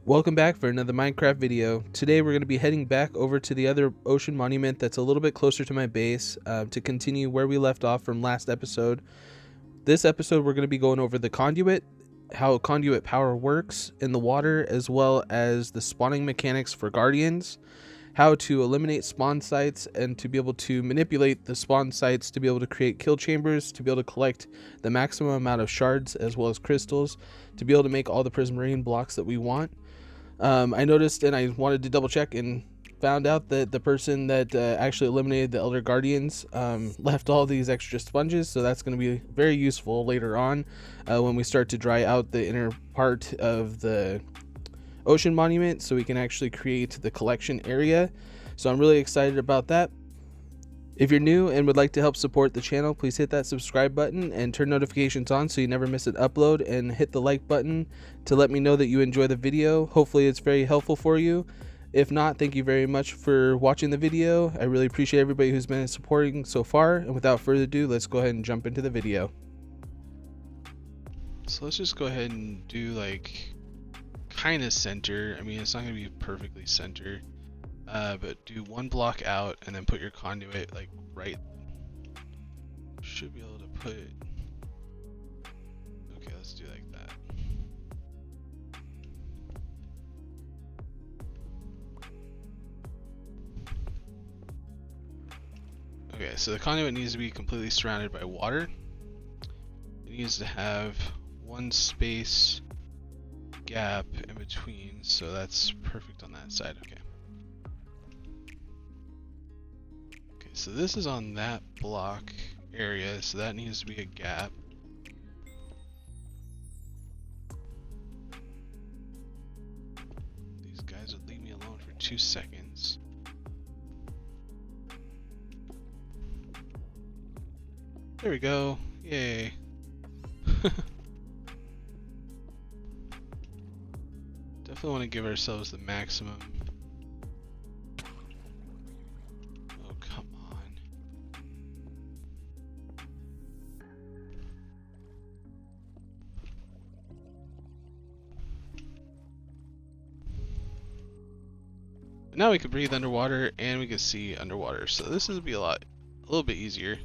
Welcome back for another Minecraft video. Today we're going to be heading back over to the other ocean monument that's a little bit closer to my base to continue where we left off from last episode. This episode we're going to be going over the conduit, how conduit power works in the water, as well as the spawning mechanics for guardians, how to eliminate spawn sites and to be able to manipulate the spawn sites to be able to create kill chambers, to be able to collect the maximum amount of shards as well as crystals, to be able to make all the prismarine blocks that we want. I noticed and I wanted to double check and found out that the person that actually eliminated the elder guardians left all these extra sponges, so that's going to be very useful later on when we start to dry out the inner part of the ocean monument, so we can actually create the collection area. So I'm really excited about that. If you're new and would like to help support the channel, please hit that subscribe button and turn notifications on so you never miss an upload, and hit the like button to let me know that you enjoy the video. Hopefully it's very helpful for you. If not, thank you very much for watching the video. I really appreciate everybody who's been supporting so far, and without further ado, let's go ahead and jump into the video. So let's just go ahead and do like kind of center. I mean, it's not going to be perfectly center. But do one block out and then put your conduit like right. Should be able to put. Okay, let's do like that. Okay, so the conduit needs to be completely surrounded by water. It needs to have one space gap in between, so that's perfect on that side. Okay. So this is on that block area, so that needs to be a gap. These guys would leave me alone for 2 seconds. There we go. Yay. Definitely want to give ourselves the maximum. Now we can breathe underwater and we can see underwater, so this will be a little bit easier.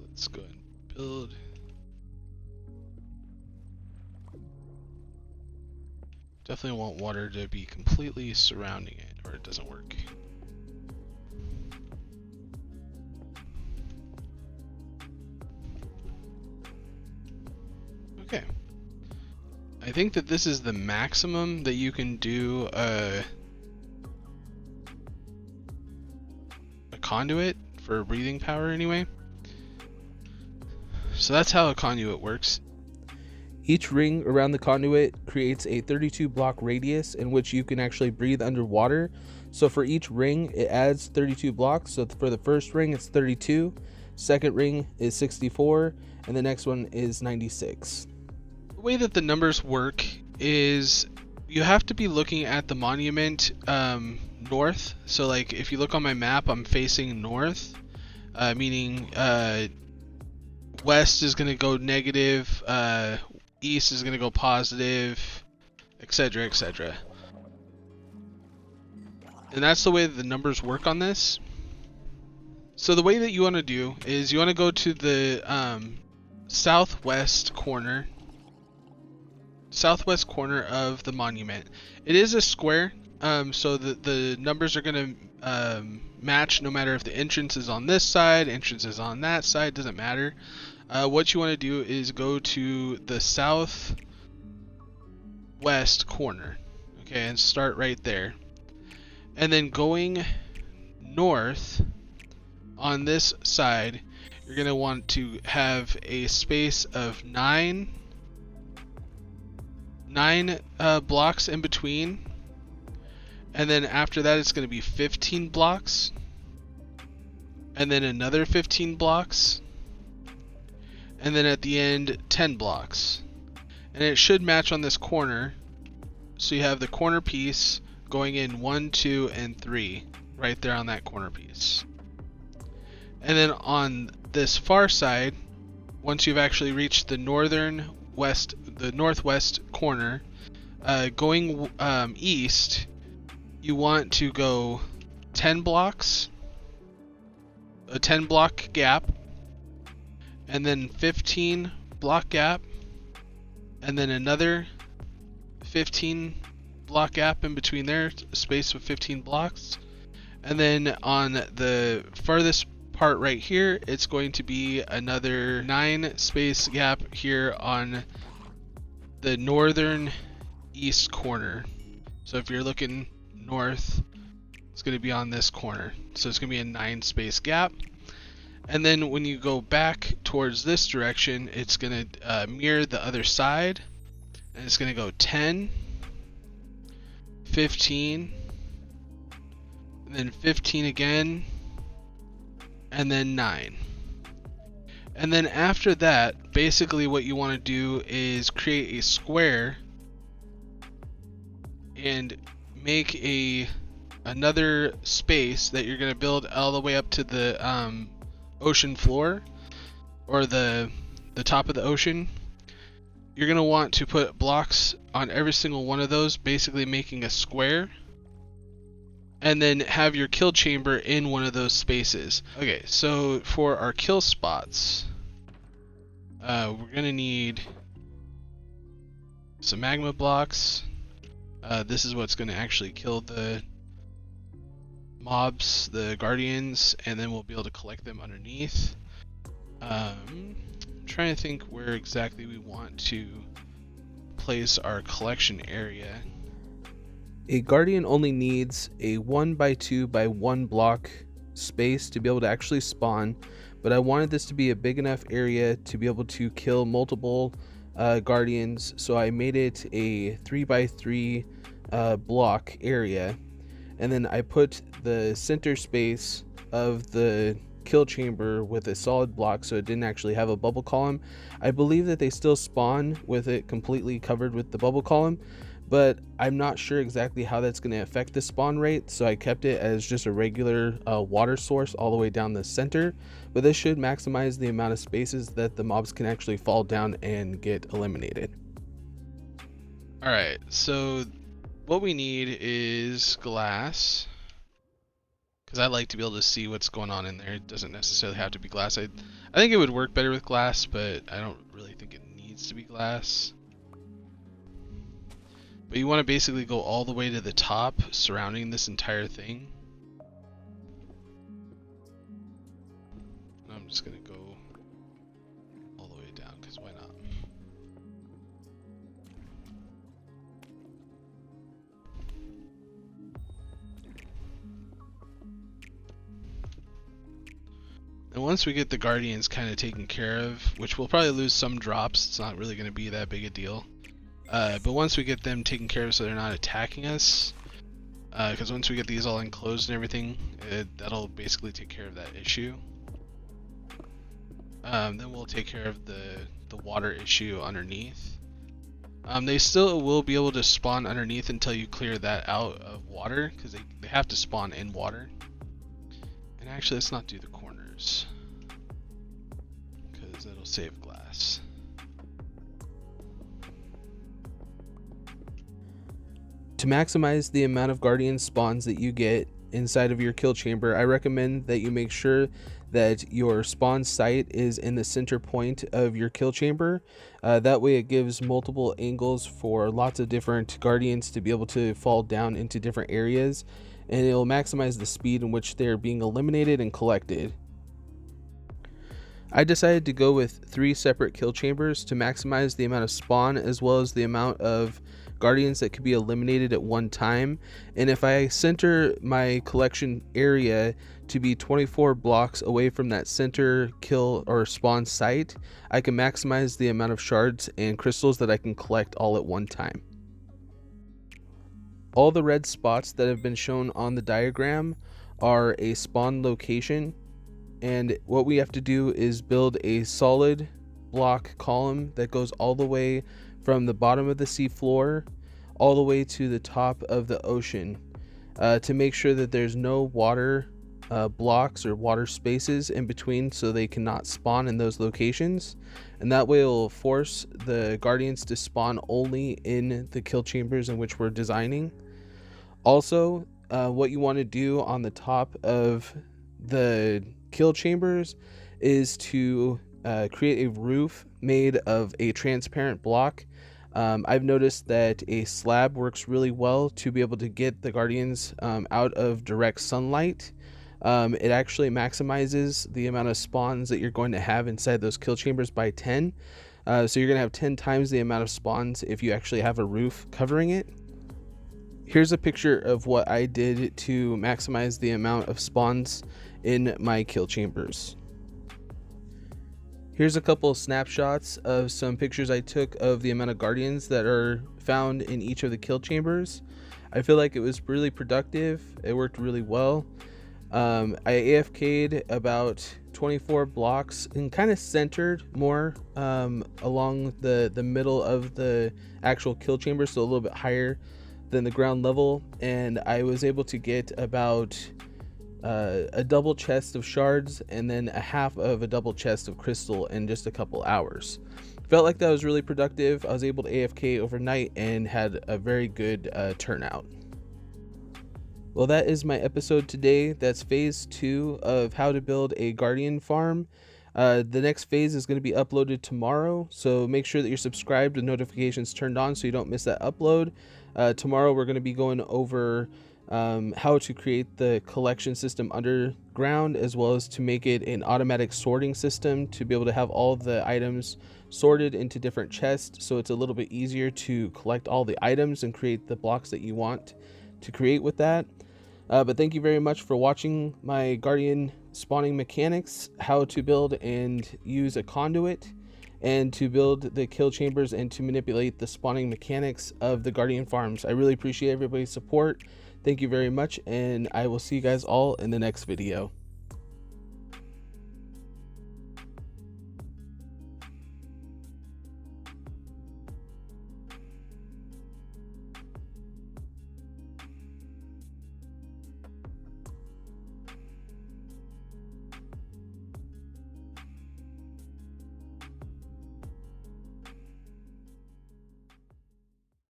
Let's go ahead and build. Definitely want water to be completely surrounding it, or it doesn't work. Okay. I think that this is the maximum that you can do a conduit for breathing power anyway. So that's how a conduit works. Each ring around the conduit creates a 32 block radius in which you can actually breathe underwater. So for each ring it adds 32 blocks. So for the first ring it's 32, second ring is 64, and the next one is 96. The way that the numbers work is you have to be looking at the monument north. So like if you look on my map, I'm facing north, meaning west is going to go negative, east is going to go positive, etc, etc. And that's the way that the numbers work on this. So the way that you want to do is you want to go to the southwest corner of the monument. It is a square, so the numbers are going to match no matter if the entrance is on this side, entrance is on that side, doesn't matter. What you want to do is go to the southwest corner, okay, and start right there. And then going north on this side, you're going to want to have a space of 9 blocks in between, and then after that it's going to be 15 blocks, and then another 15 blocks, and then at the end 10 blocks. And it should match on this corner, so you have the corner piece going in 1, 2, and 3 right there on that corner piece. And then on this far side once you've actually reached the northwest corner, going east, you want to go 10 blocks, a 10 block gap, and then 15 block gap, and then another 15 block gap in between there, a space of 15 blocks. And then on the farthest part right here, it's going to be another 9 space gap here on the northern east corner. So if you're looking north, it's going to be on this corner. So it's going to be a 9 space gap. And then when you go back towards this direction, it's going to mirror the other side. And it's going to go 10, 15, and then 15 again, and then 9. And then after that, basically what you want to do is create a square and make another space that you're going to build all the way up to the ocean floor, or the top of the ocean. You're going to want to put blocks on every single one of those, basically making a square, and then have your kill chamber in one of those spaces. Okay, so for our kill spots, we're going to need some magma blocks. This is what's going to actually kill the mobs, the guardians, and then we'll be able to collect them underneath. I'm trying to think where exactly we want to place our collection area. A guardian only needs a 1x2x1 block space to be able to actually spawn, but I wanted this to be a big enough area to be able to kill multiple guardians, so I made it a 3x3 block area, and then I put the center space of the kill chamber with a solid block so it didn't actually have a bubble column. I believe that they still spawn with it completely covered with the bubble column, but I'm not sure exactly how that's going to affect the spawn rate, so I kept it as just a regular water source all the way down the center. But this should maximize the amount of spaces that the mobs can actually fall down and get eliminated. Alright, so what we need is glass, because I like to be able to see what's going on in there. It doesn't necessarily have to be glass. I think it would work better with glass, but I don't really think it needs to be glass. But you want to basically go all the way to the top, surrounding this entire thing. I'm just going to go all the way down, because why not? And once we get the guardians kind of taken care of, which we'll probably lose some drops, it's not really going to be that big a deal. But once we get them taken care of so they're not attacking us, because once we get these all enclosed and everything, that'll basically take care of that issue. Then we'll take care of the water issue underneath. They still will be able to spawn underneath until you clear that out of water, because they have to spawn in water. And actually, let's not do the corners, because it'll save glass. To maximize the amount of guardian spawns that you get inside of your kill chamber, I recommend that you make sure that your spawn site is in the center point of your kill chamber. That way it gives multiple angles for lots of different guardians to be able to fall down into different areas, and it will maximize the speed in which they're being eliminated and collected. I decided to go with 3 separate kill chambers to maximize the amount of spawn as well as the amount of guardians that could be eliminated at one time. And if I center my collection area to be 24 blocks away from that center kill or spawn site, I can maximize the amount of shards and crystals that I can collect all at one time. All the red spots that have been shown on the diagram are a spawn location, and what we have to do is build a solid block column that goes all the way from the bottom of the sea floor all the way to the top of the ocean, to make sure that there's no water blocks or water spaces in between so they cannot spawn in those locations, and that way it will force the guardians to spawn only in the kill chambers in which we're designing. Also, what you want to do on the top of the kill chambers is to create a roof made of a transparent block. I've noticed that a slab works really well to be able to get the guardians out of direct sunlight. It actually maximizes the amount of spawns that you're going to have inside those kill chambers by 10. So you're going to have 10 times the amount of spawns if you actually have a roof covering it. Here's a picture of what I did to maximize the amount of spawns in my kill chambers. Here's a couple of snapshots of some pictures I took of the amount of guardians that are found in each of the kill chambers. I feel like it was really productive. It worked really well. I AFK'd about 24 blocks and kind of centered more along the middle of the actual kill chamber, so a little bit higher than the ground level, and I was able to get about a double chest of shards and then a half of a double chest of crystal in just a couple hours. Felt like that was really productive. I was able to AFK overnight and had a very good turnout. Well, that is my episode today. That's phase 2 of how to build a guardian farm. The next phase is going to be uploaded tomorrow, so make sure that you're subscribed with notifications turned on so you don't miss that upload. Tomorrow we're going to be going over how to create the collection system underground, as well as to make it an automatic sorting system to be able to have all the items sorted into different chests, so it's a little bit easier to collect all the items and create the blocks that you want to create with that. But thank you very much for watching my guardian spawning mechanics, how to build and use a conduit, and to build the kill chambers and to manipulate the spawning mechanics of the guardian farms. I really appreciate everybody's support. Thank you very much, and I will see you guys all in the next video.